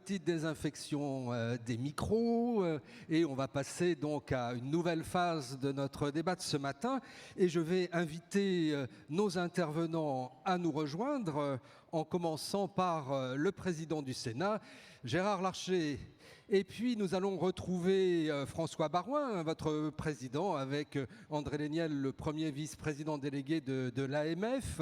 petite désinfection des micros et on va passer donc à une nouvelle phase de notre débat de ce matin et je vais inviter nos intervenants à nous rejoindre en commençant par le président du Sénat, Gérard Larcher. Et puis nous allons retrouver François Baroin, votre président, avec André Léniel, le premier vice-président délégué de l'AMF.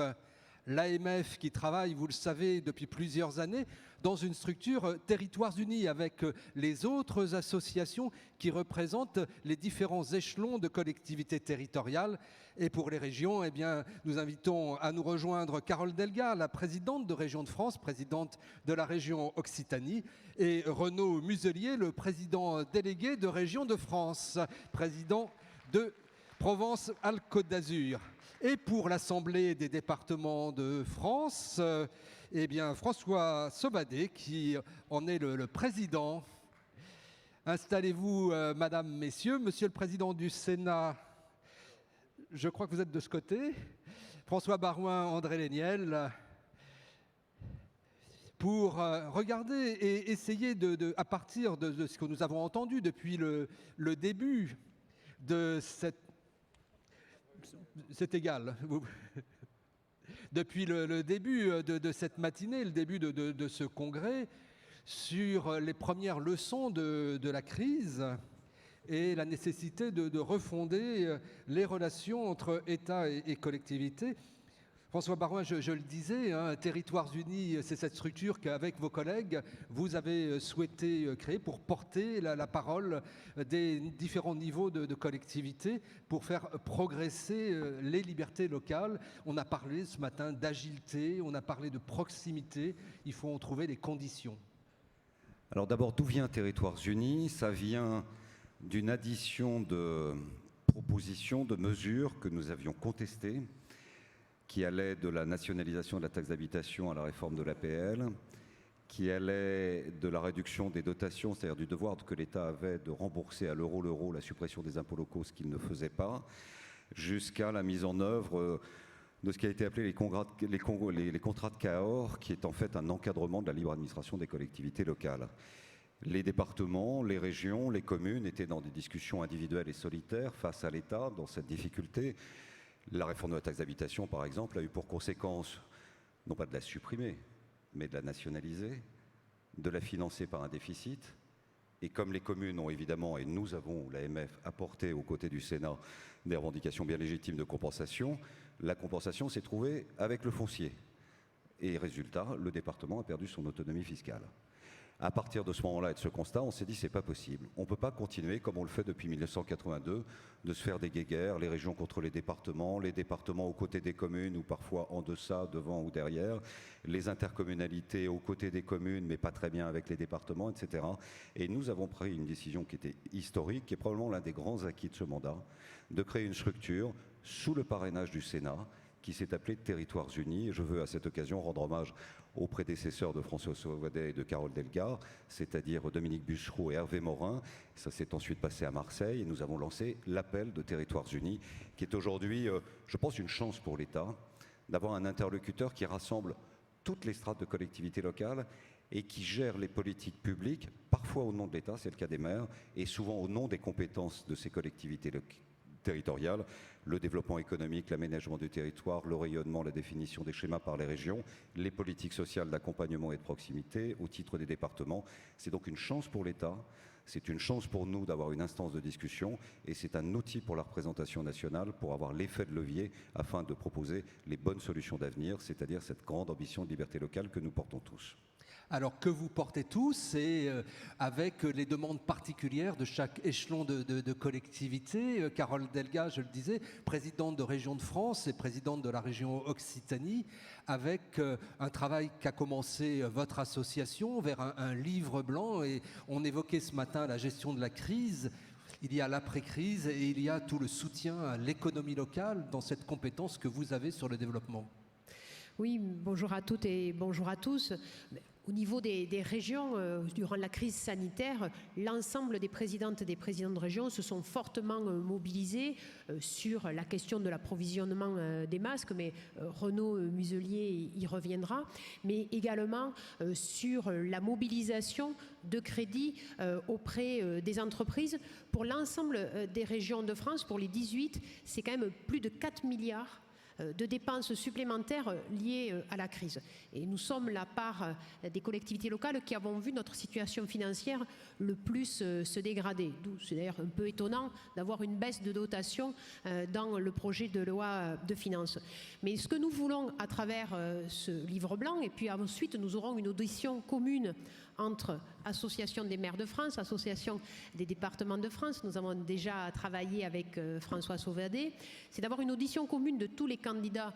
L'AMF qui travaille, vous le savez, depuis plusieurs années dans une structure Territoires Unis avec les autres associations qui représentent les différents échelons de collectivités territoriales. Et pour les régions, eh bien, nous invitons à nous rejoindre Carole Delga, la présidente de Région de France, présidente de la région Occitanie, et Renaud Muselier, le président délégué de Région de France, président de Provence-Alpes-Côte d'Azur. Et pour l'Assemblée des départements de France, eh bien François Sauvadet, qui en est le président. Installez-vous, Madame, Messieurs. Monsieur le Président du Sénat, je crois que vous êtes de ce côté. François Baroin, André Léniel, pour regarder et essayer, à partir de ce que nous avons entendu depuis le début de cette... C'est égal. Depuis le début de cette matinée, le début de ce congrès, sur les premières leçons de la crise et la nécessité de refonder les relations entre État et collectivités. François Baroin, je le disais, Territoires Unis, c'est cette structure qu'avec vos collègues, vous avez souhaité créer pour porter la parole des différents niveaux de collectivités, pour faire progresser les libertés locales. On a parlé ce matin d'agilité, on a parlé de proximité, il faut en trouver les conditions. Alors d'abord, d'où vient Territoires Unis? Ça vient d'une addition de propositions, de mesures que nous avions contestées, qui allait de la nationalisation de la taxe d'habitation à la réforme de l'APL, qui allait de la réduction des dotations, c'est-à-dire du devoir que l'État avait de rembourser à l'euro la suppression des impôts locaux, ce qu'il ne faisait pas, jusqu'à la mise en œuvre de ce qui a été appelé les contrats de Cahors, qui est en fait un encadrement de la libre administration des collectivités locales. Les départements, les régions, les communes étaient dans des discussions individuelles et solitaires face à l'État dans cette difficulté. La réforme de la taxe d'habitation, par exemple, a eu pour conséquence, non pas de la supprimer, mais de la nationaliser, de la financer par un déficit. Et comme les communes ont évidemment, et nous avons, l'AMF, apporté aux côtés du Sénat des revendications bien légitimes de compensation, la compensation s'est trouvée avec le foncier. Et résultat, le département a perdu son autonomie fiscale. À partir de ce moment-là et de ce constat, on s'est dit c'est pas possible. On ne peut pas continuer comme on le fait depuis 1982, de se faire des guéguerres, les régions contre les départements aux côtés des communes ou parfois en deçà, devant ou derrière, les intercommunalités aux côtés des communes mais pas très bien avec les départements, etc. Et nous avons pris une décision qui était historique, qui est probablement l'un des grands acquis de ce mandat, de créer une structure sous le parrainage du Sénat qui s'est appelée Territoires Unis. Et je veux à cette occasion rendre hommage aux prédécesseurs de François Sauvadet et de Carole Delga, c'est-à-dire Dominique Buchereau et Hervé Morin. Ça s'est ensuite passé à Marseille et nous avons lancé l'appel de Territoires Unis, qui est aujourd'hui, je pense, une chance pour l'État d'avoir un interlocuteur qui rassemble toutes les strates de collectivités locales et qui gère les politiques publiques, parfois au nom de l'État, c'est le cas des maires, et souvent au nom des compétences de ces collectivités territoriales, le développement économique, l'aménagement du territoire, le rayonnement, la définition des schémas par les régions, les politiques sociales d'accompagnement et de proximité au titre des départements. C'est donc une chance pour l'État, c'est une chance pour nous d'avoir une instance de discussion et c'est un outil pour la représentation nationale pour avoir l'effet de levier afin de proposer les bonnes solutions d'avenir, c'est-à-dire cette grande ambition de liberté locale que nous portons tous. Alors que vous portez tous et avec les demandes particulières de chaque échelon de collectivité. Carole Delga, je le disais, présidente de Région de France et présidente de la région Occitanie, avec un travail qu'a commencé votre association vers un livre blanc. Et on évoquait ce matin la gestion de la crise. Il y a l'après-crise et il y a tout le soutien à l'économie locale dans cette compétence que vous avez sur le développement. Oui, bonjour à toutes et bonjour à tous. Au niveau des régions, durant la crise sanitaire, l'ensemble des présidentes et des présidents de région se sont fortement mobilisés sur la question de l'approvisionnement des masques, mais Renaud Muselier y reviendra, mais également sur la mobilisation de crédits auprès des entreprises. Pour l'ensemble des régions de France, pour les 18, c'est quand même plus de 4 milliards de dépenses supplémentaires liées à la crise. Et nous sommes la part des collectivités locales qui avons vu notre situation financière le plus se dégrader. D'où c'est d'ailleurs un peu étonnant d'avoir une baisse de dotation dans le projet de loi de finances. Mais ce que nous voulons à travers ce livre blanc, et puis ensuite nous aurons une audition commune entre Association des maires de France, Association des départements de France, nous avons déjà travaillé avec François Sauvadet, c'est d'avoir une audition commune de tous les candidats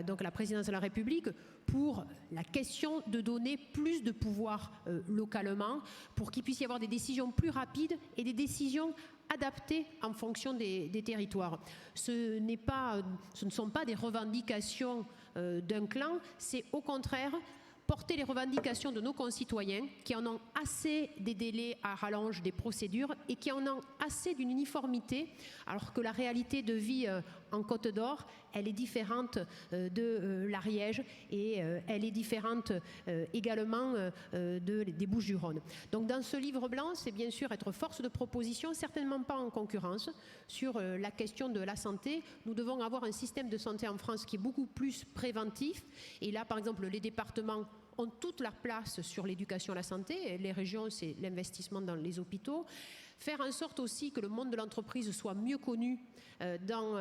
donc à la présidence de la République pour la question de donner plus de pouvoir localement, pour qu'il puisse y avoir des décisions plus rapides et des décisions adaptées en fonction des territoires. Ce ne sont pas des revendications d'un clan, c'est au contraire porter les revendications de nos concitoyens qui en ont assez des délais à rallonge des procédures et qui en ont assez d'une uniformité, alors que la réalité de vie en Côte d'Or, elle est différente de l'Ariège et elle est différente également des Bouches-du-Rhône. Donc dans ce livre blanc, c'est bien sûr être force de proposition, certainement pas en concurrence sur la question de la santé. Nous devons avoir un système de santé en France qui est beaucoup plus préventif. Et là, par exemple, les départements ont toute leur place sur l'éducation à la santé. Les régions, c'est l'investissement dans les hôpitaux. Faire en sorte aussi que le monde de l'entreprise soit mieux connu dans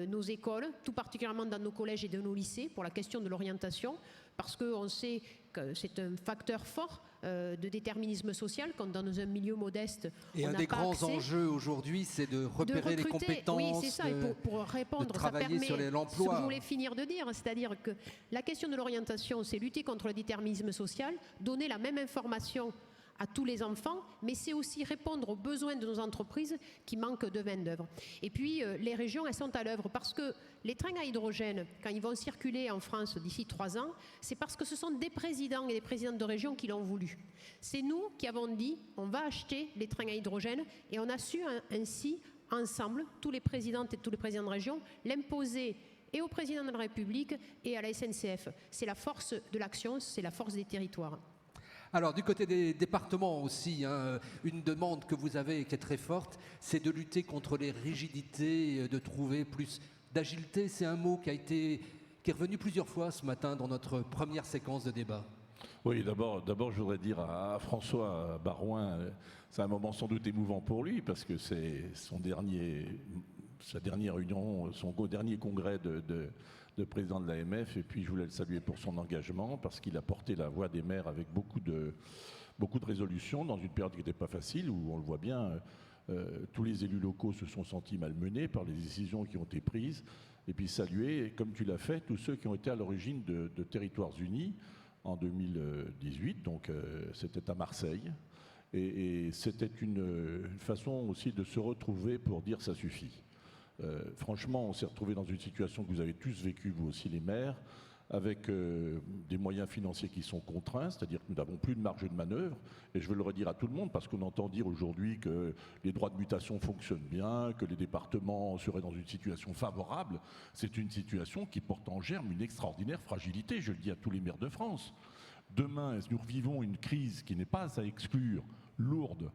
nos écoles, tout particulièrement dans nos collèges et dans nos lycées, pour la question de l'orientation, parce qu'on sait que c'est un facteur fort de déterminisme social quand dans un milieu modeste, et un des grands enjeux aujourd'hui, c'est de repérer les compétences, oui, c'est ça. Et pour répondre, de travailler sur l'emploi. Ce que je voulais finir de dire, c'est-à-dire que la question de l'orientation, c'est lutter contre le déterminisme social, donner la même information à tous les enfants, mais c'est aussi répondre aux besoins de nos entreprises qui manquent de main-d'œuvre. Et puis, les régions, elles sont à l'œuvre parce que les trains à hydrogène, quand ils vont circuler en France d'ici 3 ans, c'est parce que ce sont des présidents et des présidentes de région qui l'ont voulu. C'est nous qui avons dit, on va acheter les trains à hydrogène et on a su ainsi, ensemble, tous les présidentes et tous les présidents de région, l'imposer et au président de la République et à la SNCF. C'est la force de l'action, c'est la force des territoires. Alors, du côté des départements aussi, une demande que vous avez et qui est très forte, c'est de lutter contre les rigidités, de trouver plus d'agilité. C'est un mot qui est revenu plusieurs fois ce matin dans notre première séquence de débat. Oui, d'abord, je voudrais dire à François Baroin, c'est un moment sans doute émouvant pour lui, parce que c'est sa dernière réunion, son dernier congrès de président de l'AMF, et puis je voulais le saluer pour son engagement, parce qu'il a porté la voix des maires avec beaucoup de résolutions dans une période qui n'était pas facile, où on le voit bien, tous les élus locaux se sont sentis malmenés par les décisions qui ont été prises, et puis saluer, comme tu l'as fait, tous ceux qui ont été à l'origine de Territoires Unis en 2018, donc c'était à Marseille, et c'était une façon aussi de se retrouver pour dire ça suffit. Franchement, on s'est retrouvé dans une situation que vous avez tous vécue, vous aussi les maires, avec des moyens financiers qui sont contraints, c'est-à-dire que nous n'avons plus de marge de manœuvre, et je veux le redire à tout le monde, parce qu'on entend dire aujourd'hui que les droits de mutation fonctionnent bien, que les départements seraient dans une situation favorable. C'est une situation qui porte en germe une extraordinaire fragilité, je le dis à tous les maires de France. Demain, nous vivons une crise qui n'est pas à exclure, lourde,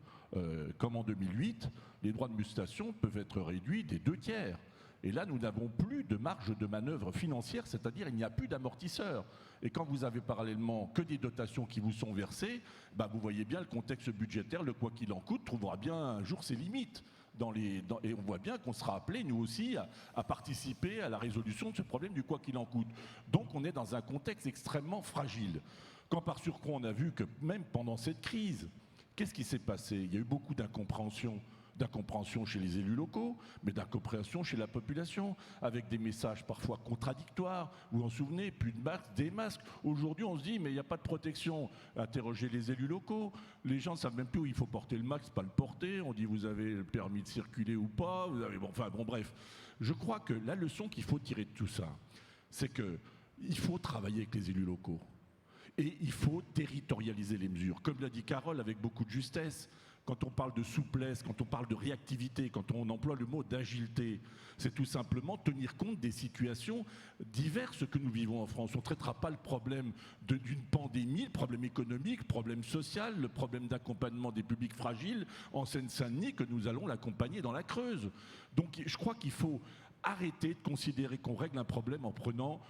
comme en 2008, les droits de mutation peuvent être réduits des 2/3. Et là, nous n'avons plus de marge de manœuvre financière, c'est-à-dire il n'y a plus d'amortisseur. Et quand vous avez parallèlement que des dotations qui vous sont versées, vous voyez bien le contexte budgétaire, le quoi qu'il en coûte, trouvera bien un jour ses limites. Et on voit bien qu'on sera appelé, nous aussi, à participer à la résolution de ce problème du quoi qu'il en coûte. Donc on est dans un contexte extrêmement fragile. Quand par surcroît on a vu que même pendant cette crise, qu'est-ce qui s'est passé? Il y a eu beaucoup d'incompréhension chez les élus locaux, mais d'incompréhension chez la population, avec des messages parfois contradictoires. Vous vous en souvenez, plus de masques, des masques. Aujourd'hui, on se dit, mais il n'y a pas de protection. Interrogez les élus locaux. Les gens ne savent même plus où il faut porter le masque, pas le porter. On dit, vous avez le permis de circuler ou pas. Vous avez... bref. Je crois que la leçon qu'il faut tirer de tout ça, c'est qu'il faut travailler avec les élus locaux. Et il faut territorialiser les mesures. Comme l'a dit Carole avec beaucoup de justesse, quand on parle de souplesse, quand on parle de réactivité, quand on emploie le mot d'agilité, c'est tout simplement tenir compte des situations diverses que nous vivons en France. On ne traitera pas le problème d'une pandémie, le problème économique, le problème social, le problème d'accompagnement des publics fragiles en Seine-Saint-Denis, que nous allons l'accompagner dans la Creuse. Donc je crois qu'il faut arrêter de considérer qu'on règle un problème en prenant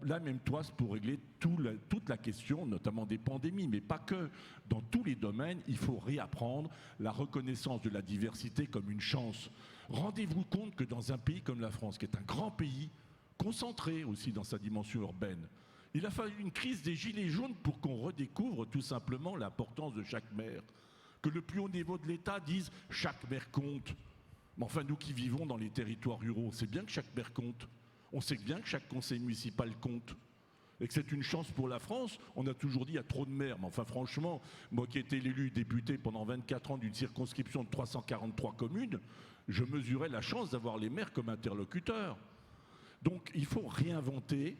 la même toise pour régler toute la question, notamment des pandémies, mais pas que. Dans tous les domaines, il faut réapprendre la reconnaissance de la diversité comme une chance. Rendez-vous compte que dans un pays comme la France, qui est un grand pays, concentré aussi dans sa dimension urbaine, il a fallu une crise des gilets jaunes pour qu'on redécouvre tout simplement l'importance de chaque maire. Que le plus haut niveau de l'État dise « chaque maire compte ». Mais enfin, nous qui vivons dans les territoires ruraux, c'est bien que chaque maire compte. On sait bien que chaque conseil municipal compte et que c'est une chance pour la France. On a toujours dit qu'il y a trop de maires. Mais enfin, franchement, moi qui ai été l'élu député pendant 24 ans d'une circonscription de 343 communes, je mesurais la chance d'avoir les maires comme interlocuteurs. Donc il faut réinventer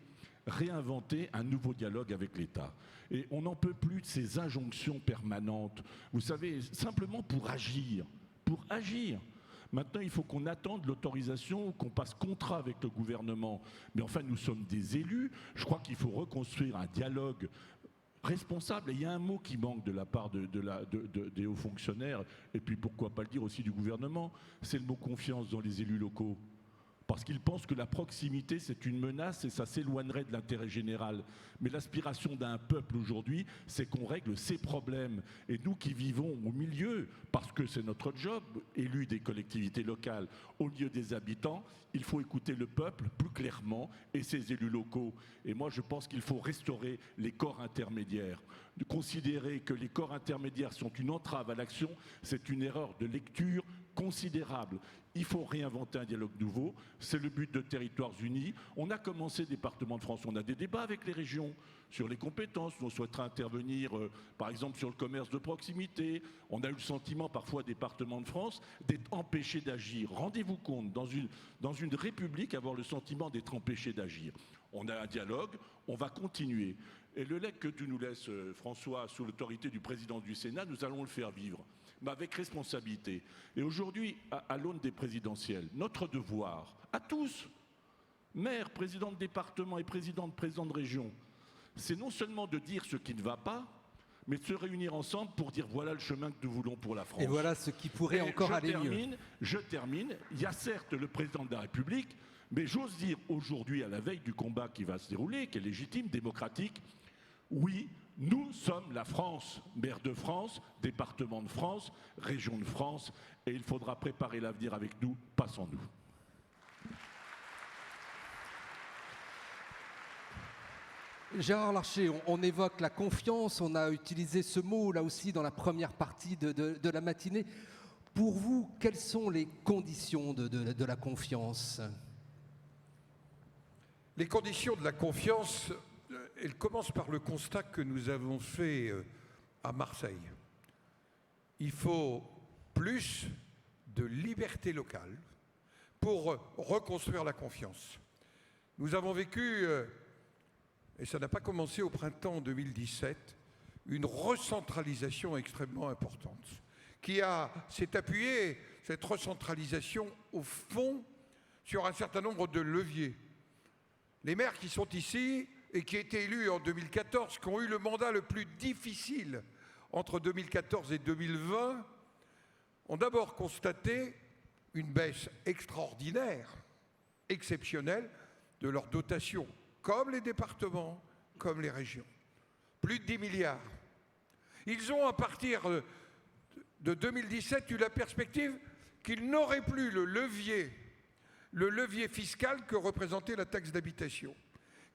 un nouveau dialogue avec l'État. Et on n'en peut plus de ces injonctions permanentes. Vous savez, simplement pour agir. Pour agir. Maintenant, il faut qu'on attende l'autorisation, qu'on passe contrat avec le gouvernement. Mais enfin, nous sommes des élus. Je crois qu'il faut reconstruire un dialogue responsable. Et il y a un mot qui manque de la part des hauts fonctionnaires, et puis pourquoi pas le dire aussi du gouvernement, c'est le mot confiance dans les élus locaux. Parce qu'ils pensent que la proximité, c'est une menace et ça s'éloignerait de l'intérêt général. Mais l'aspiration d'un peuple aujourd'hui, c'est qu'on règle ses problèmes. Et nous qui vivons au milieu, parce que c'est notre job, élus des collectivités locales, au lieu des habitants, il faut écouter le peuple plus clairement et ses élus locaux. Et moi, je pense qu'il faut restaurer les corps intermédiaires. De considérer que les corps intermédiaires sont une entrave à l'action, c'est une erreur de lecture considérable. Il faut réinventer un dialogue nouveau, c'est le but de Territoires Unis. On a commencé département de France, on a des débats avec les régions sur les compétences, on souhaiterait intervenir par exemple sur le commerce de proximité. On a eu le sentiment parfois, département de France, d'être empêché d'agir. Rendez-vous compte, dans une république, avoir le sentiment d'être empêché d'agir. On a un dialogue, on va continuer. Et le legs que tu nous laisses, François, sous l'autorité du président du Sénat, nous allons le faire vivre, mais avec responsabilité. Et aujourd'hui, à l'aune des présidentielles, notre devoir, à tous, maires, présidents de département et présidents de région, c'est non seulement de dire ce qui ne va pas, mais de se réunir ensemble pour dire voilà le chemin que nous voulons pour la France. Et voilà ce qui pourrait encore aller mieux. Je termine. Il y a certes le président de la République, mais j'ose dire aujourd'hui, à la veille du combat qui va se dérouler, qui est légitime, démocratique, oui, nous sommes la France, maire de France, département de France, région de France, et il faudra préparer l'avenir avec nous, pas sans nous. Gérard Larcher, on évoque la confiance, on a utilisé ce mot là aussi dans la première partie de la matinée. Pour vous, quelles sont les conditions de la confiance ? Les conditions de la confiance, elles commencent par le constat que nous avons fait à Marseille. Il faut plus de liberté locale pour reconstruire la confiance. Nous avons vécu, et ça n'a pas commencé au printemps 2017, une recentralisation extrêmement importante qui s'est appuyée, cette recentralisation, au fond, sur un certain nombre de leviers. Les maires qui sont ici et qui étaient élus en 2014, qui ont eu le mandat le plus difficile entre 2014 et 2020, ont d'abord constaté une baisse extraordinaire, exceptionnelle, de leur dotation, comme les départements, comme les régions. Plus de 10 milliards. Ils ont, à partir de 2017, eu la perspective qu'ils n'auraient plus le levier fiscal que représentait la taxe d'habitation,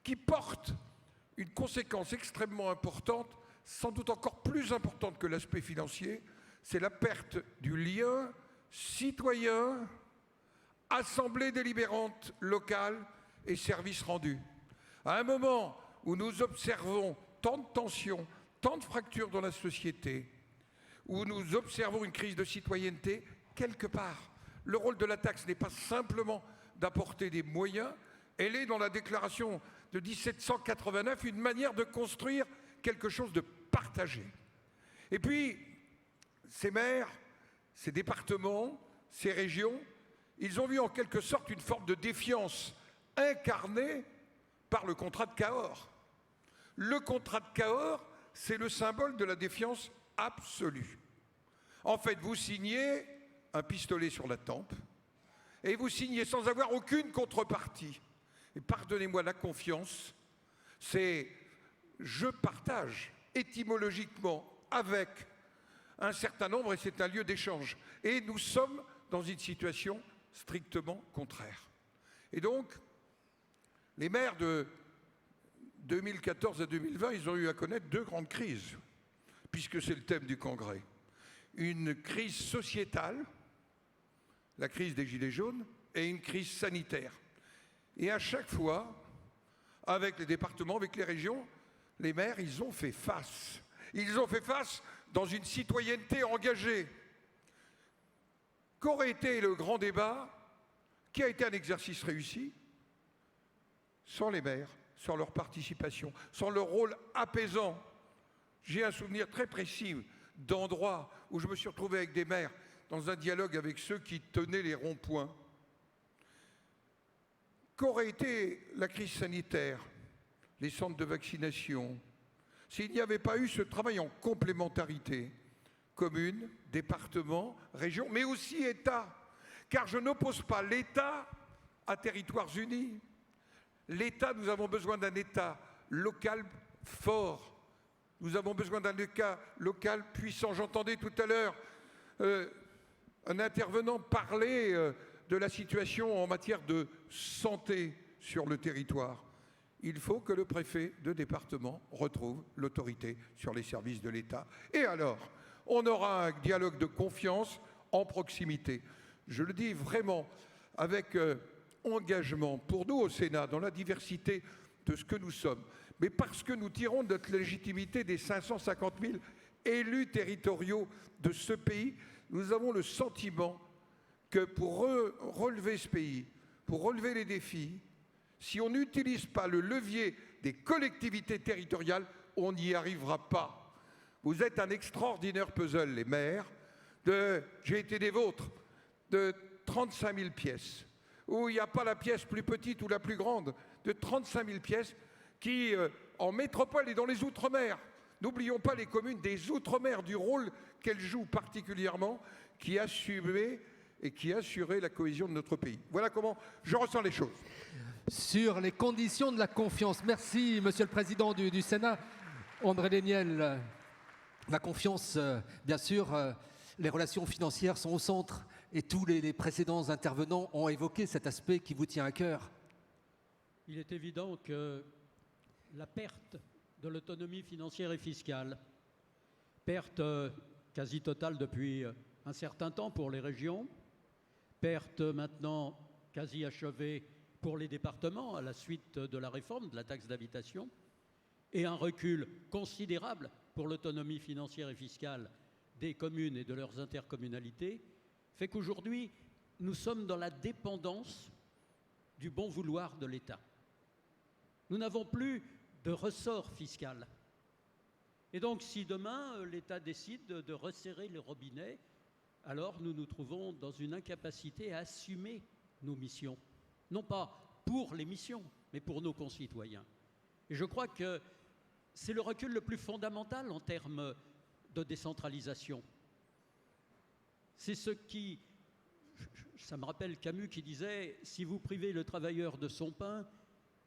qui porte une conséquence extrêmement importante, sans doute encore plus importante que l'aspect financier, c'est la perte du lien citoyen, assemblée délibérante locale et services rendus. À un moment où nous observons tant de tensions, tant de fractures dans la société, où nous observons une crise de citoyenneté, quelque part, le rôle de la taxe n'est pas simplement d'apporter des moyens, elle est dans la déclaration de 1789 une manière de construire quelque chose de partagé. Et puis, ces maires, ces départements, ces régions, ils ont vu en quelque sorte une forme de défiance incarnée par le contrat de Cahors. Le contrat de Cahors, c'est le symbole de la défiance absolue. En fait, vous signez un pistolet sur la tempe et vous signez sans avoir aucune contrepartie. Et pardonnez-moi, la confiance, c'est je partage étymologiquement avec un certain nombre et c'est un lieu d'échange. Et nous sommes dans une situation strictement contraire. Et donc, les maires de 2014 à 2020, ils ont eu à connaître 2 grandes crises, puisque c'est le thème du congrès. Une crise sociétale, la crise des Gilets jaunes, et une crise sanitaire. Et à chaque fois, avec les départements, avec les régions, les maires, ils ont fait face. Ils ont fait face dans une citoyenneté engagée. Qu'aurait été le grand débat, qui a été un exercice réussi, sans les maires, sans leur participation, sans leur rôle apaisant. J'ai un souvenir très précis d'endroits où je me suis retrouvé avec des maires dans un dialogue avec ceux qui tenaient les ronds-points. Qu'aurait été la crise sanitaire, les centres de vaccination, s'il n'y avait pas eu ce travail en complémentarité, communes, départements, régions, mais aussi État. Car je n'oppose pas l'État à territoires unis. L'État, nous avons besoin d'un État local fort. Nous avons besoin d'un État local puissant. J'entendais tout à l'heure un intervenant parler de la situation en matière de santé sur le territoire. Il faut que le préfet de département retrouve l'autorité sur les services de l'État. Et alors, on aura un dialogue de confiance en proximité. Je le dis vraiment avec engagement pour nous au Sénat, dans la diversité de ce que nous sommes, mais parce que nous tirons de notre légitimité des 550 000 élus territoriaux de ce pays, nous avons le sentiment que pour relever ce pays, pour relever les défis, si on n'utilise pas le levier des collectivités territoriales, on n'y arrivera pas. Vous êtes un extraordinaire puzzle, les maires. J'ai été des vôtres, de 35 000 pièces, où il n'y a pas la pièce plus petite ou la plus grande, de 35 000 pièces qui, en métropole et dans les Outre-mer, n'oublions pas les communes des Outre-mer, du rôle qu'elles jouent particulièrement, qui assumaient et qui assuraient la cohésion de notre pays. Voilà comment je ressens les choses. Sur les conditions de la confiance. Merci, Monsieur le Président du Sénat. André Léniel, la confiance, bien sûr, les relations financières sont au centre et tous les précédents intervenants ont évoqué cet aspect qui vous tient à cœur. Il est évident que la perte de l'autonomie financière et fiscale, perte quasi totale depuis un certain temps pour les régions, perte maintenant quasi achevée pour les départements à la suite de la réforme de la taxe d'habitation et un recul considérable pour l'autonomie financière et fiscale des communes et de leurs intercommunalités, fait qu'aujourd'hui, nous sommes dans la dépendance du bon vouloir de l'État. Nous n'avons plus de ressort fiscal. Et donc, si demain, l'État décide de resserrer les robinets, alors nous nous trouvons dans une incapacité à assumer nos missions. Non pas pour les missions, mais pour nos concitoyens. Et je crois que c'est le recul le plus fondamental en termes de décentralisation. C'est ce qui... Ça me rappelle Camus qui disait « Si vous privez le travailleur de son pain,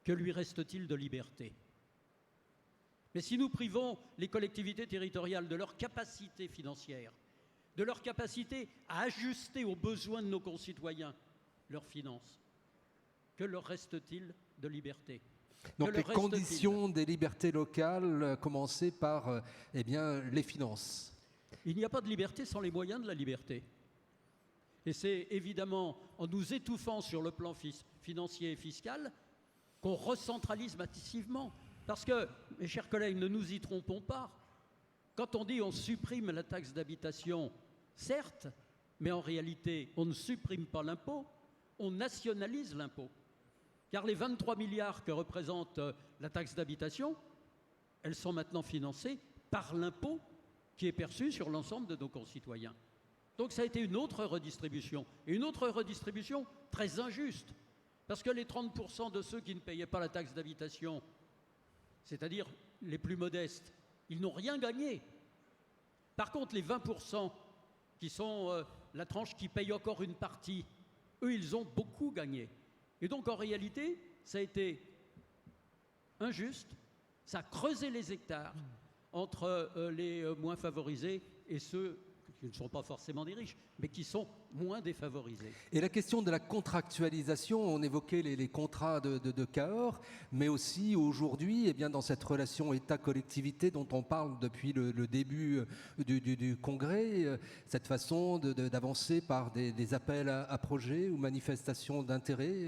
que lui reste-t-il de liberté ?» Mais si nous privons les collectivités territoriales de leur capacité financière, de leur capacité à ajuster aux besoins de nos concitoyens leurs finances, que leur reste-t-il de liberté ? Donc les conditions des libertés locales, commencer par les finances. Il n'y a pas de liberté sans les moyens de la liberté. Et c'est évidemment en nous étouffant sur le plan financier et fiscal qu'on recentralise massivement. Parce que, mes chers collègues, ne nous y trompons pas. Quand on dit on supprime la taxe d'habitation, certes, mais en réalité, on ne supprime pas l'impôt, on nationalise l'impôt. Car les 23 milliards que représente la taxe d'habitation, elles sont maintenant financées par l'impôt qui est perçu sur l'ensemble de nos concitoyens. Donc ça a été une autre redistribution, et une autre redistribution très injuste, parce que les 30% de ceux qui ne payaient pas la taxe d'habitation, c'est-à-dire les plus modestes, ils n'ont rien gagné. Par contre, les 20% qui sont la tranche qui paye encore une partie, eux, ils ont beaucoup gagné. Et donc, en réalité, ça a été injuste, ça a creusé les hectares entre les moins favorisés et ceux qui ne sont pas forcément des riches, mais qui sont moins défavorisés. Et la question de la contractualisation, on évoquait les contrats de Cahors, mais aussi aujourd'hui, eh bien, dans cette relation État-collectivité dont on parle depuis le début du Congrès, cette façon d'avancer par des appels à projets ou manifestations d'intérêt.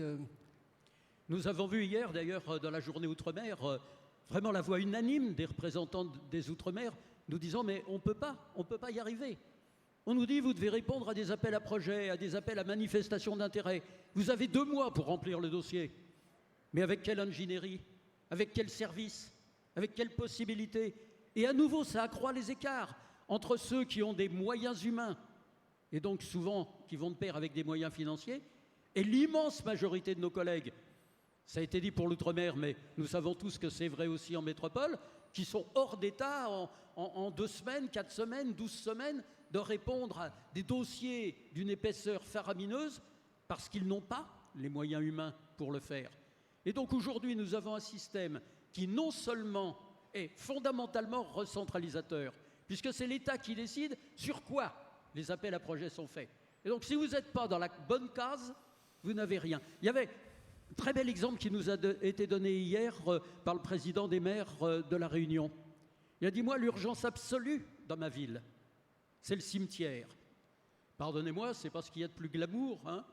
Nous avons vu hier, d'ailleurs, dans la journée Outre-mer, vraiment la voix unanime des représentants des Outre-mer nous disant « mais on ne peut pas y arriver ». On nous dit, vous devez répondre à des appels à projets, à des appels à manifestations d'intérêt. Vous avez 2 mois pour remplir le dossier. Mais avec quelle ingénierie? Avec quel service? Avec quelle possibilité? Et à nouveau, ça accroît les écarts entre ceux qui ont des moyens humains, et donc souvent qui vont de pair avec des moyens financiers, et l'immense majorité de nos collègues. Ça a été dit pour l'outre-mer, mais nous savons tous que c'est vrai aussi en métropole, qui sont hors d'état en 2 semaines, 4 semaines, 12 semaines, de répondre à des dossiers d'une épaisseur faramineuse parce qu'ils n'ont pas les moyens humains pour le faire. Et donc aujourd'hui, nous avons un système qui non seulement est fondamentalement recentralisateur, puisque c'est l'État qui décide sur quoi les appels à projets sont faits. Et donc si vous n'êtes pas dans la bonne case, vous n'avez rien. Il y avait un très bel exemple qui nous a été donné hier par le président des maires de La Réunion. Il a dit, moi, l'urgence absolue dans ma ville, c'est le cimetière. Pardonnez-moi, c'est pas ce qu'il y a de plus glamour, hein.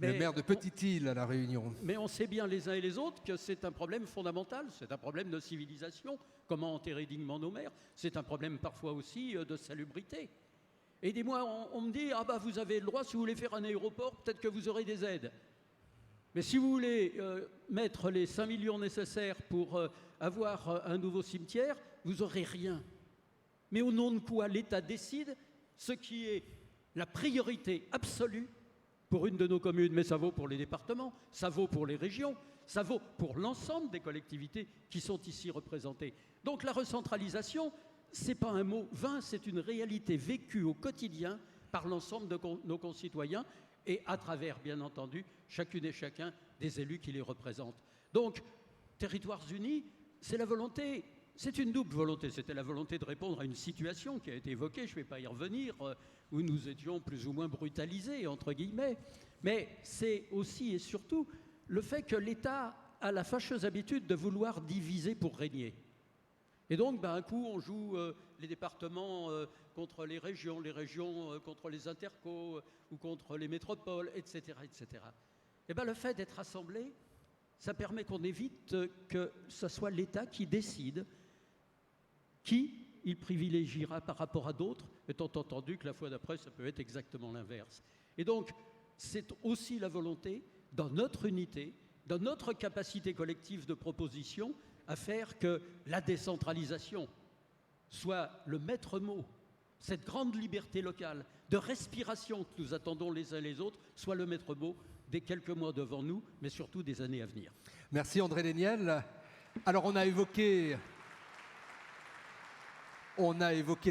Le maire de Petite-Île à La Réunion. Mais on sait bien les uns et les autres que c'est un problème fondamental, c'est un problème de civilisation. Comment enterrer dignement nos mères? C'est un problème parfois aussi de salubrité. Et des mois, on me dit, ah bah vous avez le droit, si vous voulez faire un aéroport, peut-être que vous aurez des aides. Mais si vous voulez mettre les 5 millions nécessaires pour avoir un nouveau cimetière, vous n'aurez rien. Mais au nom de quoi l'État décide ce qui est la priorité absolue pour une de nos communes? Mais ça vaut pour les départements, ça vaut pour les régions, ça vaut pour l'ensemble des collectivités qui sont ici représentées. Donc la recentralisation, ce n'est pas un mot vain, c'est une réalité vécue au quotidien par l'ensemble de nos concitoyens et à travers, bien entendu, chacune et chacun des élus qui les représentent. Donc, Territoires Unis, c'est la volonté, c'est une double volonté. C'était la volonté de répondre à une situation qui a été évoquée, je ne vais pas y revenir, où nous étions plus ou moins brutalisés, entre guillemets. Mais c'est aussi et surtout le fait que l'État a la fâcheuse habitude de vouloir diviser pour régner. Et donc, un coup, on joue les départements contre les régions contre les intercos ou contre les métropoles, etc., etc. Et le fait d'être assemblé, ça permet qu'on évite que ce soit l'État qui décide qui il privilégiera par rapport à d'autres, étant entendu que la fois d'après, ça peut être exactement l'inverse. Et donc, c'est aussi la volonté, dans notre unité, dans notre capacité collective de proposition, à faire que la décentralisation soit le maître mot, cette grande liberté locale de respiration que nous attendons les uns les autres, soit le maître mot des quelques mois devant nous, mais surtout des années à venir. Merci André Léniel. Alors on a évoqué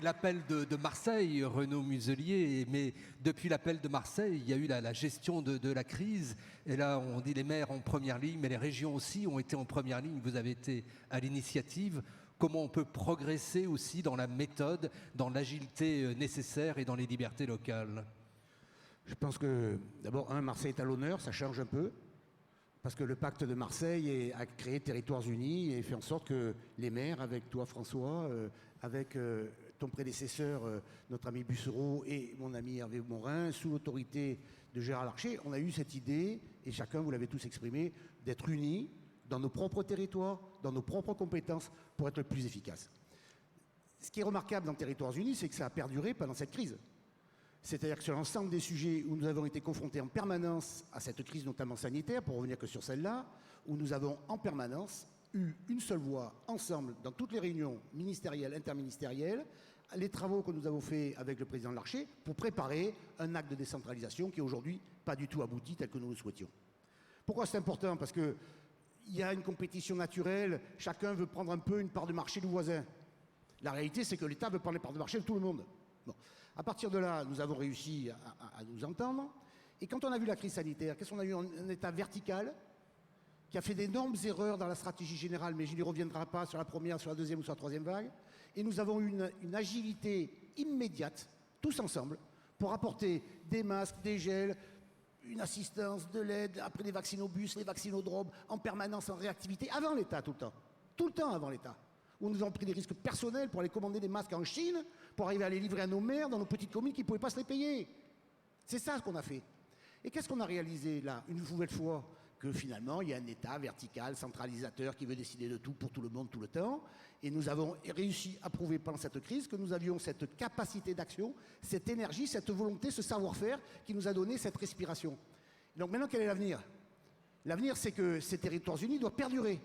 l'appel de Marseille, Renaud Muselier, mais depuis l'appel de Marseille, il y a eu la gestion de la crise. Et là, on dit les maires en première ligne, mais les régions aussi ont été en première ligne. Vous avez été à l'initiative. Comment on peut progresser aussi dans la méthode, dans l'agilité nécessaire et dans les libertés locales? Je pense que, d'abord, Marseille est à l'honneur, ça change un peu. Parce que le pacte de Marseille a créé Territoires Unis et fait en sorte que les maires, avec toi François, avec ton prédécesseur, notre ami Bussereau et mon ami Hervé Morin, sous l'autorité de Gérard Larcher, on a eu cette idée, et chacun, vous l'avez tous exprimé, d'être unis dans nos propres territoires, dans nos propres compétences, pour être le plus efficace. Ce qui est remarquable dans Territoires Unis, c'est que ça a perduré pendant cette crise. C'est-à-dire que sur l'ensemble des sujets où nous avons été confrontés en permanence à cette crise, notamment sanitaire, pour revenir que sur celle-là, où nous avons en permanence eu une seule voix, ensemble, dans toutes les réunions ministérielles, interministérielles, les travaux que nous avons faits avec le président Larcher pour préparer un acte de décentralisation qui est aujourd'hui pas du tout abouti tel que nous le souhaitions. Pourquoi c'est important? Parce qu'il y a une compétition naturelle, chacun veut prendre un peu une part de marché du voisin. La réalité, c'est que l'État veut prendre les parts de marché de tout le monde. Bon. À partir de là, nous avons réussi à nous entendre. Et quand on a vu la crise sanitaire, qu'est-ce qu'on a eu? Un État vertical qui a fait d'énormes erreurs dans la stratégie générale, mais je n'y reviendrai pas sur la première, sur la deuxième ou sur la troisième vague. Et nous avons eu une agilité immédiate, tous ensemble, pour apporter des masques, des gels, une assistance, de l'aide, après les vaccinobus, les vaccinodromes, en permanence, en réactivité, avant l'État tout le temps. Tout le temps avant l'État. Où nous avons pris des risques personnels pour aller commander des masques en Chine, pour arriver à les livrer à nos maires dans nos petites communes qui ne pouvaient pas se les payer. C'est ça ce qu'on a fait. Et qu'est-ce qu'on a réalisé là, une nouvelle fois? Que finalement, il y a un État vertical, centralisateur, qui veut décider de tout pour tout le monde, tout le temps. Et nous avons réussi à prouver pendant cette crise que nous avions cette capacité d'action, cette énergie, cette volonté, ce savoir-faire qui nous a donné cette respiration. Donc maintenant, quel est l'avenir? L'avenir, c'est que ces territoires unis doivent perdurer.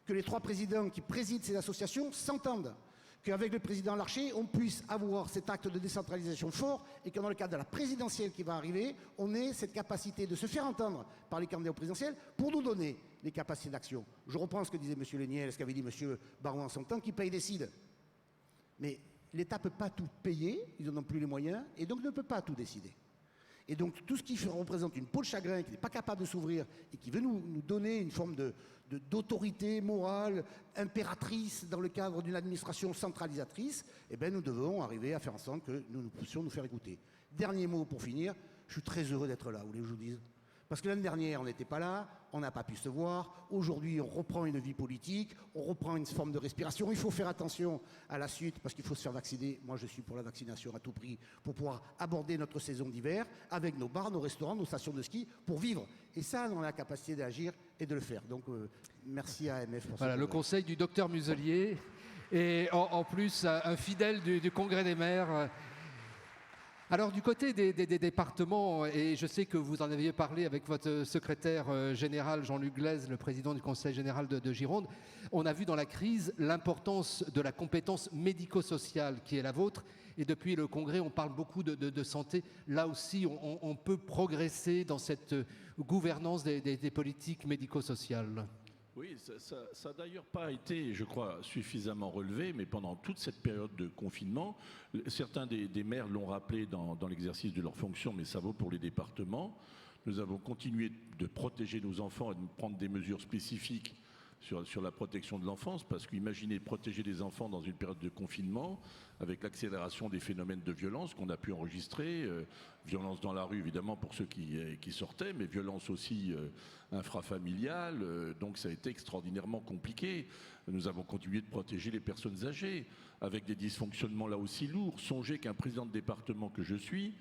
Que les trois présidents qui président ces associations s'entendent. Qu'avec le président Larcher, on puisse avoir cet acte de décentralisation fort et que dans le cadre de la présidentielle qui va arriver, on ait cette capacité de se faire entendre par les candidats au présidentiel pour nous donner les capacités d'action. Je reprends ce que disait M. Léniel, ce qu'avait dit M. Baron en son temps, qui paye décide. Mais l'État ne peut pas tout payer, ils n'en ont plus les moyens, et donc ne peut pas tout décider. Et donc tout ce qui représente une peau de chagrin, qui n'est pas capable de s'ouvrir et qui veut nous donner une forme d'autorité morale impératrice dans le cadre d'une administration centralisatrice, eh bien nous devons arriver à faire en sorte que nous puissions nous faire écouter. Dernier mot pour finir, je suis très heureux d'être là, vous voulez que je vous dise? Parce que l'année dernière, on n'était pas là, on n'a pas pu se voir. Aujourd'hui, on reprend une vie politique, on reprend une forme de respiration. Il faut faire attention à la suite parce qu'il faut se faire vacciner. Moi, je suis pour la vaccination à tout prix pour pouvoir aborder notre saison d'hiver avec nos bars, nos restaurants, nos stations de ski pour vivre. Et ça, on a la capacité d'agir et de le faire. Donc, merci à AMF pour ça. Voilà, le conseil du docteur Muselier et en plus un fidèle du Congrès des maires. Alors du côté des départements, et je sais que vous en aviez parlé avec votre secrétaire général Jean-Luc Glaise, le président du Conseil général de Gironde, on a vu dans la crise l'importance de la compétence médico-sociale qui est la vôtre. Et depuis le Congrès, on parle beaucoup de santé. Là aussi, on peut progresser dans cette gouvernance des politiques médico-sociales. Oui, ça n'a d'ailleurs pas été, je crois, suffisamment relevé, mais pendant toute cette période de confinement, certains des maires l'ont rappelé dans l'exercice de leurs fonctions, mais ça vaut pour les départements. Nous avons continué de protéger nos enfants et de prendre des mesures spécifiques sur la protection de l'enfance, parce qu'imaginez protéger les enfants dans une période de confinement, avec l'accélération des phénomènes de violence qu'on a pu enregistrer, violence dans la rue évidemment pour ceux qui sortaient, mais violence aussi infrafamiliale, donc ça a été extraordinairement compliqué. Nous avons continué de protéger les personnes âgées, avec des dysfonctionnements là aussi lourds. Songez qu'un président de département que je suis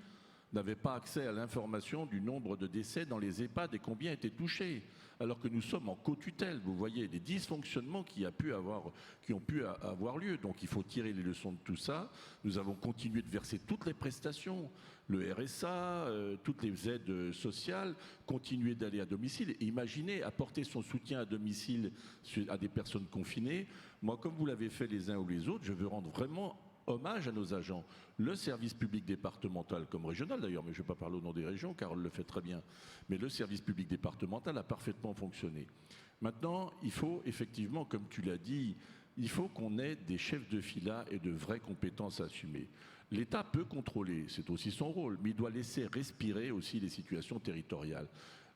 n'avait pas accès à l'information du nombre de décès dans les EHPAD et combien étaient touchés, alors que nous sommes en co-tutelle. Vous voyez les dysfonctionnements qui ont pu avoir lieu. Donc il faut tirer les leçons de tout ça. Nous avons continué de verser toutes les prestations, le RSA, toutes les aides sociales, continuer d'aller à domicile. Et imaginez apporter son soutien à domicile à des personnes confinées. Moi, comme vous l'avez fait les uns ou les autres, je veux rendre vraiment hommage à nos agents. Le service public départemental, comme régional d'ailleurs, mais je ne vais pas parler au nom des régions, Carole le fait très bien, mais le service public départemental a parfaitement fonctionné. Maintenant, il faut effectivement, comme tu l'as dit, il faut qu'on ait des chefs de fila et de vraies compétences assumées. L'État peut contrôler, c'est aussi son rôle, mais il doit laisser respirer aussi les situations territoriales.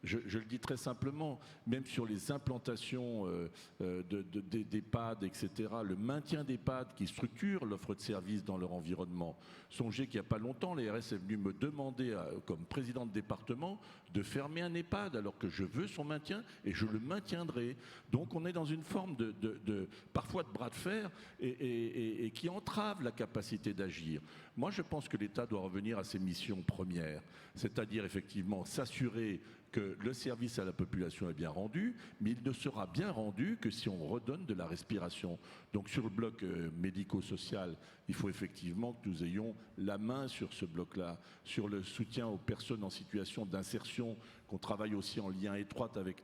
Je le dis très simplement, même sur les implantations d'EHPAD, etc., le maintien d'EHPAD qui structure l'offre de services dans leur environnement. Songez qu'il n'y a pas longtemps, l'ARS est venue me demander, comme président de département, de fermer un EHPAD alors que je veux son maintien et je le maintiendrai. Donc on est dans une forme parfois de bras de fer et qui entrave la capacité d'agir. Moi, je pense que l'État doit revenir à ses missions premières, c'est-à-dire effectivement s'assurer que le service à la population est bien rendu, mais il ne sera bien rendu que si on redonne de la respiration. Donc sur le bloc médico-social, il faut effectivement que nous ayons la main sur ce bloc-là, sur le soutien aux personnes en situation d'insertion, qu'on travaille aussi en lien étroit avec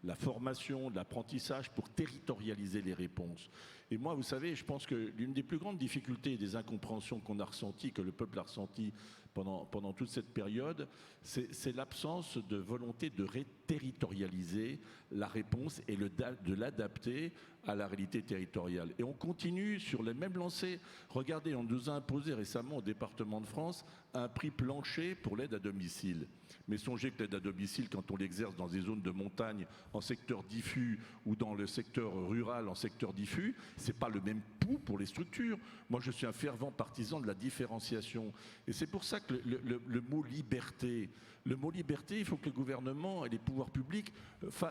la formation, l'apprentissage pour territorialiser les réponses. Et moi, vous savez, je pense que l'une des plus grandes difficultés et des incompréhensions qu'on a ressenties, que le peuple a ressenties pendant toute cette période, c'est l'absence de volonté de territorialiser la réponse et de l'adapter à la réalité territoriale. Et on continue sur les mêmes lancées. Regardez, on nous a imposé récemment au département de France un prix plancher pour l'aide à domicile. Mais songez que l'aide à domicile, quand on l'exerce dans des zones de montagne, en secteur diffus, ou dans le secteur rural, en secteur diffus, c'est pas le même pouls pour les structures. Moi, je suis un fervent partisan de la différenciation. Et c'est pour ça que le mot liberté, il faut que le gouvernement et les pouvoirs publics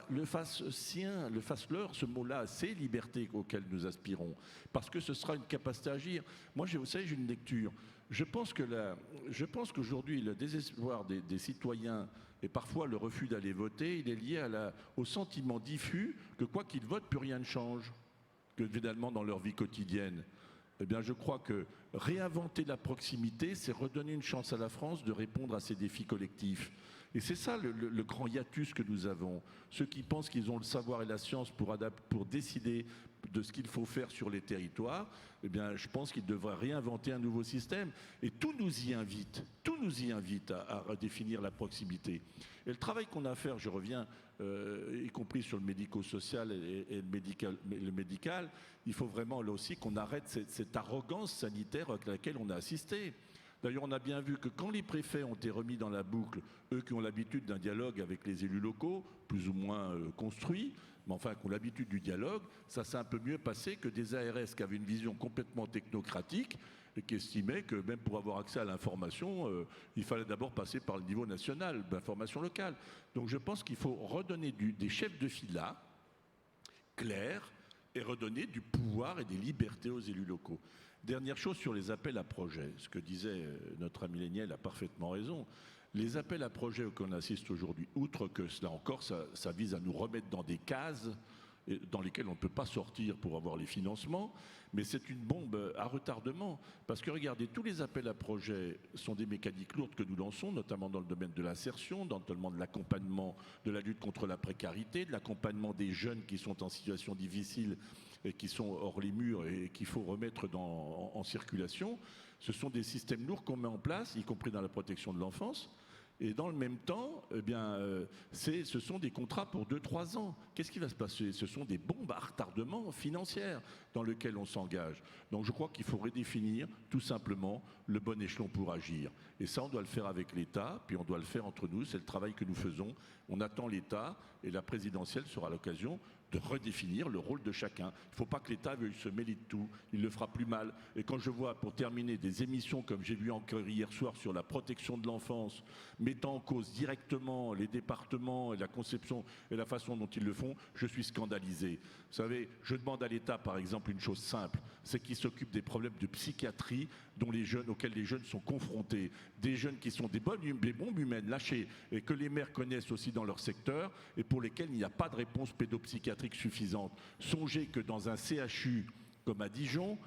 le fassent sien, le fassent leur, ce mot-là, c'est liberté auquel nous aspirons. Parce que ce sera une capacité à agir. Moi, vous savez, j'ai une lecture. Je pense qu'aujourd'hui, le désespoir des citoyens et parfois le refus d'aller voter, il est lié au sentiment diffus que quoi qu'ils votent, plus rien ne change, que finalement dans leur vie quotidienne. Eh bien, je crois que réinventer la proximité, c'est redonner une chance à la France de répondre à ces défis collectifs. Et c'est ça le grand hiatus que nous avons. Ceux qui pensent qu'ils ont le savoir et la science pour décider de ce qu'il faut faire sur les territoires, eh bien, je pense qu'ils devraient réinventer un nouveau système. Et tout nous y invite à redéfinir la proximité. Et le travail qu'on a à faire, je reviens, y compris sur le médico-social et le médical, il faut vraiment là aussi qu'on arrête cette arrogance sanitaire à laquelle on a assisté. D'ailleurs, on a bien vu que quand les préfets ont été remis dans la boucle, eux qui ont l'habitude d'un dialogue avec les élus locaux, plus ou moins construit, mais enfin qui ont l'habitude du dialogue, ça s'est un peu mieux passé que des ARS qui avaient une vision complètement technocratique et qui estimaient que même pour avoir accès à l'information, il fallait d'abord passer par le niveau national, d'information locale. Donc je pense qu'il faut redonner des chefs de fila clairs et redonner du pouvoir et des libertés aux élus locaux. Dernière chose sur les appels à projets. Ce que disait notre ami Léniel a parfaitement raison. Les appels à projets auxquels on assiste aujourd'hui, outre que cela encore, ça vise à nous remettre dans des cases dans lesquelles on ne peut pas sortir pour avoir les financements, mais c'est une bombe à retardement. Parce que regardez, tous les appels à projets sont des mécaniques lourdes que nous lançons, notamment dans le domaine de l'insertion, dans le domaine de l'accompagnement, de la lutte contre la précarité, de l'accompagnement des jeunes qui sont en situation difficile et qui sont hors les murs et qu'il faut remettre en circulation. Ce sont des systèmes lourds qu'on met en place, y compris dans la protection de l'enfance. Et dans le même temps, eh bien, ce sont des contrats pour 2-3 ans. Qu'est-ce qui va se passer? Ce sont des bombes à retardement financières dans lesquelles on s'engage. Donc je crois qu'il faut redéfinir tout simplement le bon échelon pour agir. Et ça, on doit le faire avec l'État, puis on doit le faire entre nous. C'est le travail que nous faisons. On attend l'État et la présidentielle sera l'occasion de redéfinir le rôle de chacun. Il ne faut pas que l'État veuille se mêler de tout, il le fera plus mal. Et quand je vois, pour terminer, des émissions comme j'ai vu encore hier soir sur la protection de l'enfance, mettant en cause directement les départements et la conception et la façon dont ils le font, je suis scandalisé. Vous savez, je demande à l'État, par exemple, une chose simple, c'est qu'il s'occupe des problèmes de psychiatrie auxquels les jeunes sont confrontés. Des jeunes qui sont des bombes humaines lâchées et que les maires connaissent aussi dans leur secteur et pour lesquels il n'y a pas de réponse pédopsychiatrique suffisante. Songez que dans un CHU comme à Dijon,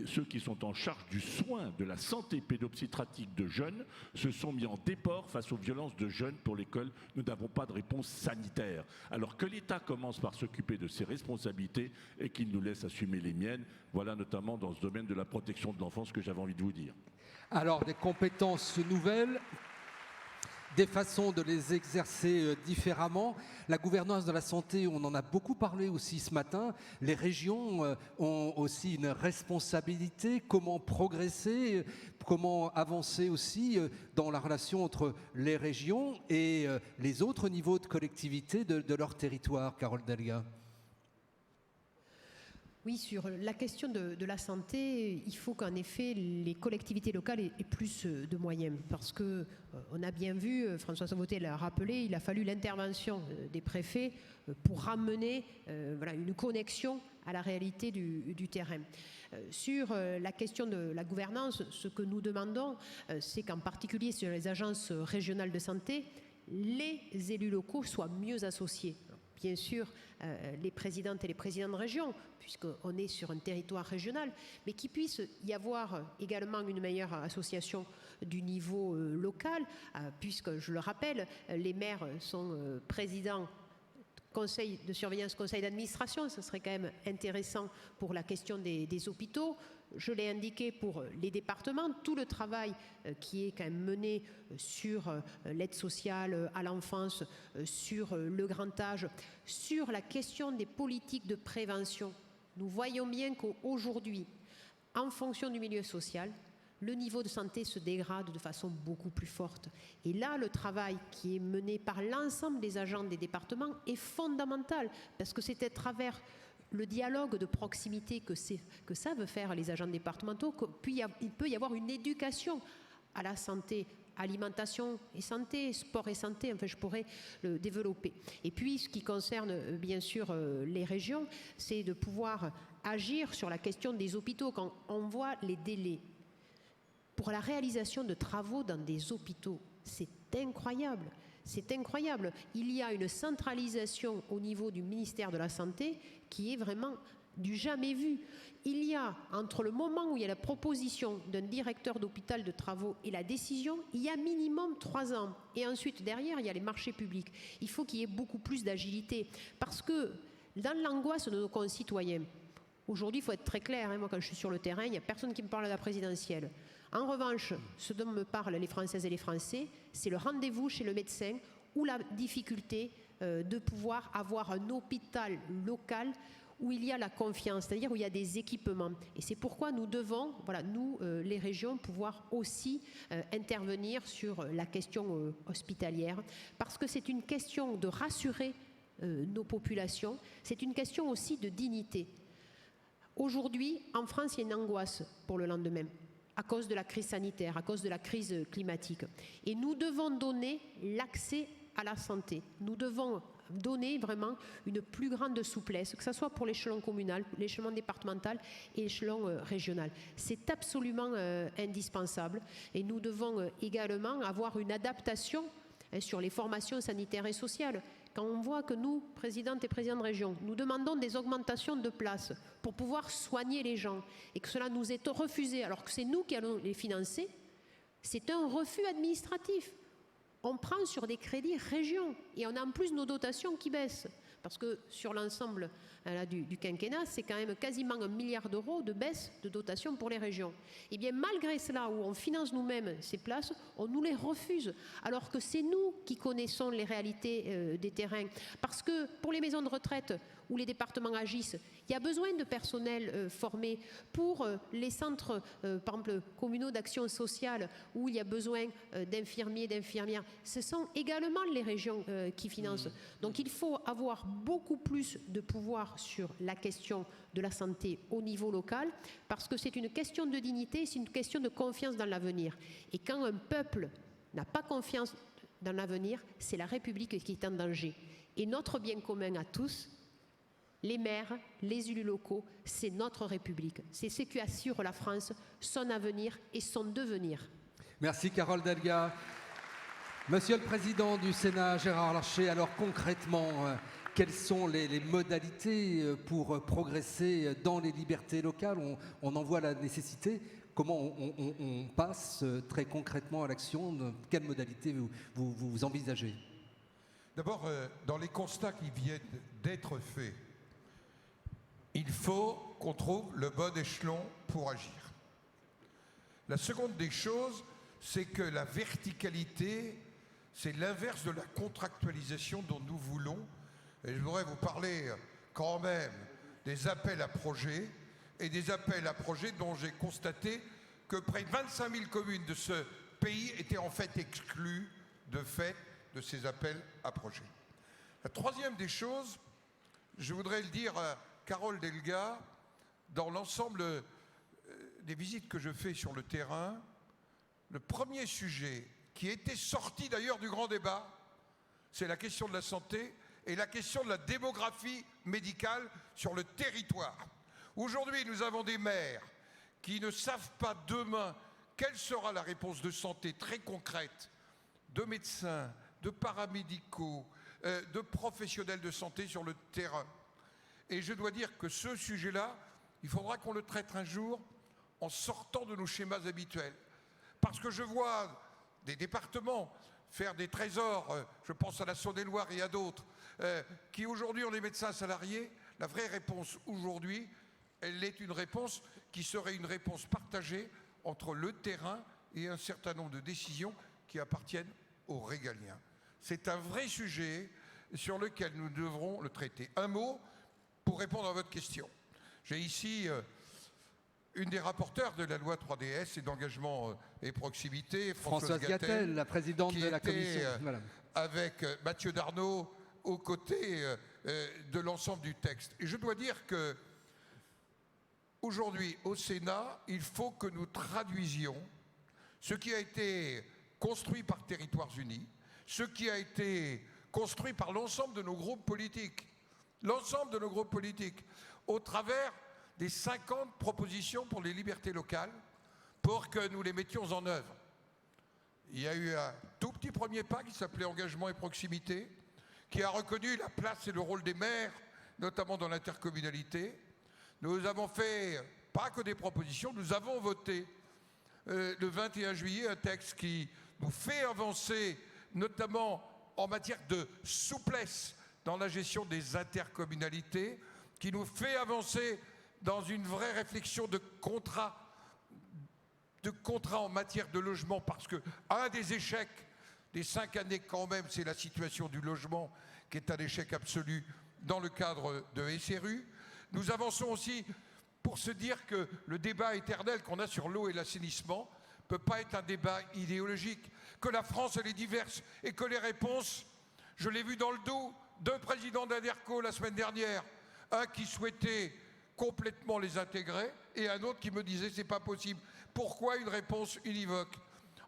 ceux qui sont en charge du soin de la santé pédopsychiatrique de jeunes se sont mis en déport face aux violences de jeunes pour lesquelles nous n'avons pas de réponse sanitaire. Alors que l'État commence par s'occuper de ses responsabilités et qu'il nous laisse assumer les miennes, voilà notamment dans ce domaine de la protection de l'enfance que j'avais envie de vous dire. Alors, des compétences nouvelles, des façons de les exercer différemment. La gouvernance de la santé, on en a beaucoup parlé aussi ce matin. Les régions ont aussi une responsabilité. Comment progresser, comment avancer aussi dans la relation entre les régions et les autres niveaux de collectivité de leur territoire, Carole Delga? Oui, sur la question de la santé, il faut qu'en effet les collectivités locales aient plus de moyens parce que on a bien vu, François Sauveté l'a rappelé, il a fallu l'intervention des préfets pour ramener une connexion à la réalité du terrain. Sur la question de la gouvernance, ce que nous demandons, c'est qu'en particulier sur les agences régionales de santé, les élus locaux soient mieux associés. Bien sûr, les présidentes et les présidents de région, puisqu'on est sur un territoire régional, mais qu'il puisse y avoir également une meilleure association du niveau local, puisque, je le rappelle, les maires sont présidents conseil de surveillance, conseil d'administration, ce serait quand même intéressant pour la question des hôpitaux. Je l'ai indiqué pour les départements, tout le travail qui est quand même mené sur l'aide sociale à l'enfance, sur le grand âge, sur la question des politiques de prévention. Nous voyons bien qu'aujourd'hui, en fonction du milieu social, le niveau de santé se dégrade de façon beaucoup plus forte. Et là, le travail qui est mené par l'ensemble des agents des départements est fondamental, parce que c'est à travers le dialogue de proximité que savent faire les agents départementaux qu'il peut y avoir une éducation à la santé, alimentation et santé, sport et santé, enfin je pourrais le développer. Et puis ce qui concerne bien sûr les régions, c'est de pouvoir agir sur la question des hôpitaux. Quand on voit les délais pour la réalisation de travaux dans des hôpitaux, c'est incroyable. C'est incroyable. Il y a une centralisation au niveau du ministère de la Santé qui est vraiment du jamais vu. Il y a, entre le moment où il y a la proposition d'un directeur d'hôpital de travaux et la décision, il y a minimum 3 ans. Et ensuite, derrière, il y a les marchés publics. Il faut qu'il y ait beaucoup plus d'agilité. Parce que dans l'angoisse de nos concitoyens, aujourd'hui, il faut être très clair, moi quand je suis sur le terrain, il n'y a personne qui me parle de la présidentielle. En revanche, ce dont me parlent les Françaises et les Français, c'est le rendez-vous chez le médecin ou la difficulté de pouvoir avoir un hôpital local où il y a la confiance, c'est-à-dire où il y a des équipements. Et c'est pourquoi nous devons, nous, les régions, pouvoir aussi intervenir sur la question hospitalière, parce que c'est une question de rassurer nos populations, c'est une question aussi de dignité. Aujourd'hui, en France, il y a une angoisse pour le lendemain, à cause de la crise sanitaire, à cause de la crise climatique. Et nous devons donner l'accès à la santé. Nous devons donner vraiment une plus grande souplesse, que ce soit pour l'échelon communal, l'échelon départemental et l'échelon régional. C'est absolument indispensable. Et nous devons également avoir une adaptation sur les formations sanitaires et sociales. Quand on voit que nous, présidentes et présidents de région, nous demandons des augmentations de places pour pouvoir soigner les gens et que cela nous est refusé alors que c'est nous qui allons les financer, c'est un refus administratif. On prend sur des crédits régions et on a en plus nos dotations qui baissent. Parce que sur l'ensemble du quinquennat, c'est quand même quasiment 1 milliard d'euros de baisse de dotation pour les régions. Et bien malgré cela, où on finance nous-mêmes ces places, on nous les refuse. Alors que c'est nous qui connaissons les réalités des terrains. Parce que pour les maisons de retraite où les départements agissent, il y a besoin de personnel formé. Pour les centres, par exemple, communaux d'action sociale, où il y a besoin d'infirmiers, d'infirmières, ce sont également les régions qui financent. Donc il faut avoir beaucoup plus de pouvoir sur la question de la santé au niveau local, parce que c'est une question de dignité, c'est une question de confiance dans l'avenir. Et quand un peuple n'a pas confiance dans l'avenir, c'est la République qui est en danger. Et notre bien commun à tous, les maires, les élus locaux, c'est notre République. C'est ce qui assure la France, son avenir et son devenir. Merci Carole Delga. Monsieur le Président du Sénat, Gérard Larcher, alors concrètement, quelles sont les modalités pour progresser dans les libertés locales? On en voit la nécessité. Comment on passe très concrètement à l'action? Quelles modalités vous envisagez? D'abord, dans les constats qui viennent d'être faits, il faut qu'on trouve le bon échelon pour agir. La seconde des choses, c'est que la verticalité, c'est l'inverse de la contractualisation dont nous voulons. Et je voudrais vous parler quand même des appels à projets, et des appels à projets dont j'ai constaté que près de 25 000 communes de ce pays étaient en fait exclues de ces appels à projets. La troisième des choses, je voudrais le dire à Carole Delga, dans l'ensemble des visites que je fais sur le terrain, le premier sujet qui était sorti d'ailleurs du grand débat, c'est la question de la santé, est la question de la démographie médicale sur le territoire. Aujourd'hui, nous avons des maires qui ne savent pas demain quelle sera la réponse de santé très concrète de médecins, de paramédicaux, de professionnels de santé sur le terrain. Et je dois dire que ce sujet-là, il faudra qu'on le traite un jour en sortant de nos schémas habituels. Parce que je vois des départements faire des trésors, je pense à la Saône-et-Loire et à d'autres, qui aujourd'hui ont des médecins salariés. La vraie réponse aujourd'hui, elle est une réponse qui serait une réponse partagée entre le terrain et un certain nombre de décisions qui appartiennent aux régaliens. C'est un vrai sujet sur lequel nous devrons le traiter. Un mot pour répondre à votre question. J'ai ici une des rapporteurs de la loi 3DS et d'engagement et proximité, Françoise Gatel, la présidente de la commission. Voilà. Avec Mathieu Darnaud aux côtés de l'ensemble du texte. Et je dois dire que aujourd'hui, au Sénat, il faut que nous traduisions ce qui a été construit par Territoires Unis, ce qui a été construit par l'ensemble de nos groupes politiques, au travers des 50 propositions pour les libertés locales, pour que nous les mettions en œuvre. Il y a eu un tout petit premier pas qui s'appelait engagement et proximité, qui a reconnu la place et le rôle des maires, notamment dans l'intercommunalité. Nous avons fait, pas que des propositions, nous avons voté le 21 juillet un texte qui nous fait avancer, notamment en matière de souplesse dans la gestion des intercommunalités, qui nous fait avancer dans une vraie réflexion de contrat en matière de logement, parce que un des échecs des 5 années quand même, c'est la situation du logement, qui est un échec absolu dans le cadre de SRU. Nous avançons aussi pour se dire que le débat éternel qu'on a sur l'eau et l'assainissement ne peut pas être un débat idéologique, que la France elle est diverse et que les réponses, je l'ai vu dans le Doubs, 2 présidents d'ADERCO la semaine dernière, un qui souhaitait complètement les intégrer et un autre qui me disait c'est pas possible. Pourquoi une réponse univoque?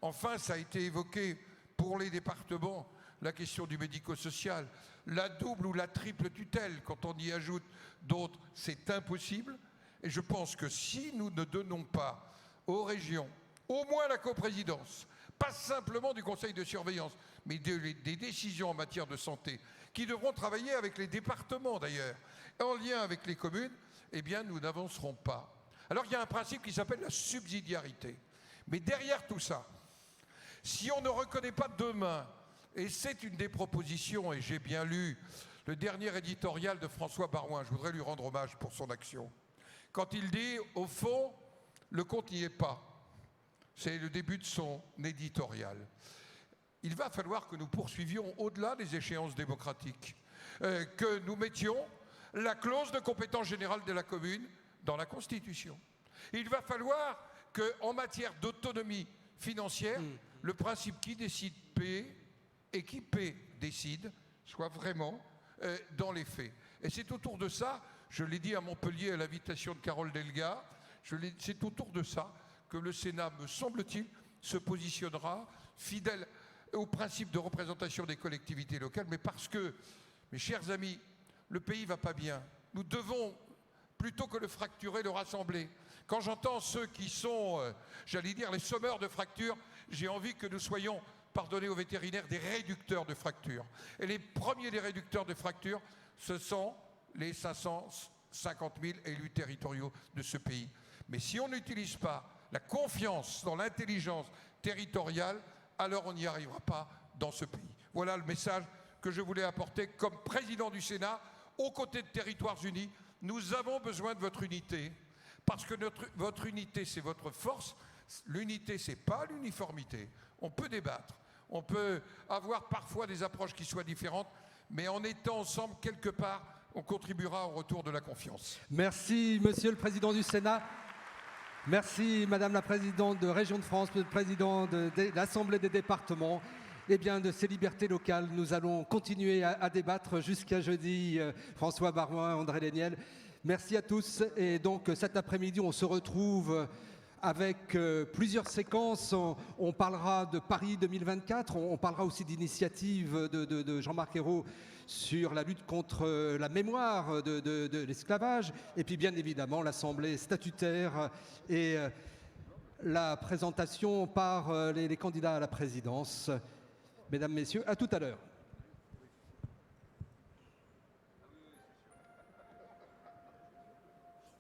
Enfin, ça a été évoqué pour les départements, la question du médico-social, la double ou la triple tutelle, quand on y ajoute d'autres, c'est impossible. Et je pense que si nous ne donnons pas aux régions au moins la coprésidence, pas simplement du conseil de surveillance, mais des décisions en matière de santé, qui devront travailler avec les départements d'ailleurs, en lien avec les communes, eh bien nous n'avancerons pas. Alors il y a un principe qui s'appelle la subsidiarité. Mais derrière tout ça, si on ne reconnaît pas demain, et c'est une des propositions, et j'ai bien lu le dernier éditorial de François Baroin, je voudrais lui rendre hommage pour son action, quand il dit, au fond, le compte n'y est pas. C'est le début de son éditorial. Il va falloir que nous poursuivions au-delà des échéances démocratiques, que nous mettions la clause de compétence générale de la commune dans la Constitution. Il va falloir qu'en matière d'autonomie financière, le principe qui décide paie et qui paie décide soit vraiment dans les faits. Et c'est autour de ça, je l'ai dit à Montpellier à l'invitation de Carole Delga, c'est autour de ça que le Sénat, me semble-t-il, se positionnera fidèle au principe de représentation des collectivités locales, mais parce que, mes chers amis, le pays ne va pas bien. Nous devons, plutôt que le fracturer, le rassembler. Quand j'entends ceux qui sont, j'allais dire, les sommeurs de fractures, j'ai envie que nous soyons, pardonnez aux vétérinaires, des réducteurs de fractures. Et les premiers des réducteurs de fractures, ce sont les 550 000 élus territoriaux de ce pays. Mais si on n'utilise pas la confiance dans l'intelligence territoriale, alors on n'y arrivera pas dans ce pays. Voilà le message que je voulais apporter comme président du Sénat, aux côtés de Territoires Unis. Nous avons besoin de votre unité, parce que votre unité, c'est votre force. L'unité, c'est pas l'uniformité. On peut débattre, on peut avoir parfois des approches qui soient différentes, mais en étant ensemble, quelque part, on contribuera au retour de la confiance. Merci, Monsieur le Président du Sénat. Merci, Madame la Présidente de Région de France, le Président de l'Assemblée des départements. Eh bien, de ces libertés locales, nous allons continuer à débattre jusqu'à jeudi. François Baroin, André Léniel. Merci à tous. Et donc, cet après-midi, on se retrouve avec plusieurs séquences. On parlera de Paris 2024, on parlera aussi d'initiatives de Jean-Marc Ayrault sur la lutte contre la mémoire de l'esclavage, et puis bien évidemment l'Assemblée statutaire et la présentation par les candidats à la présidence. Mesdames, Messieurs, à tout à l'heure.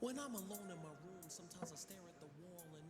When I'm alone in my room, sometimes I stare at the wall and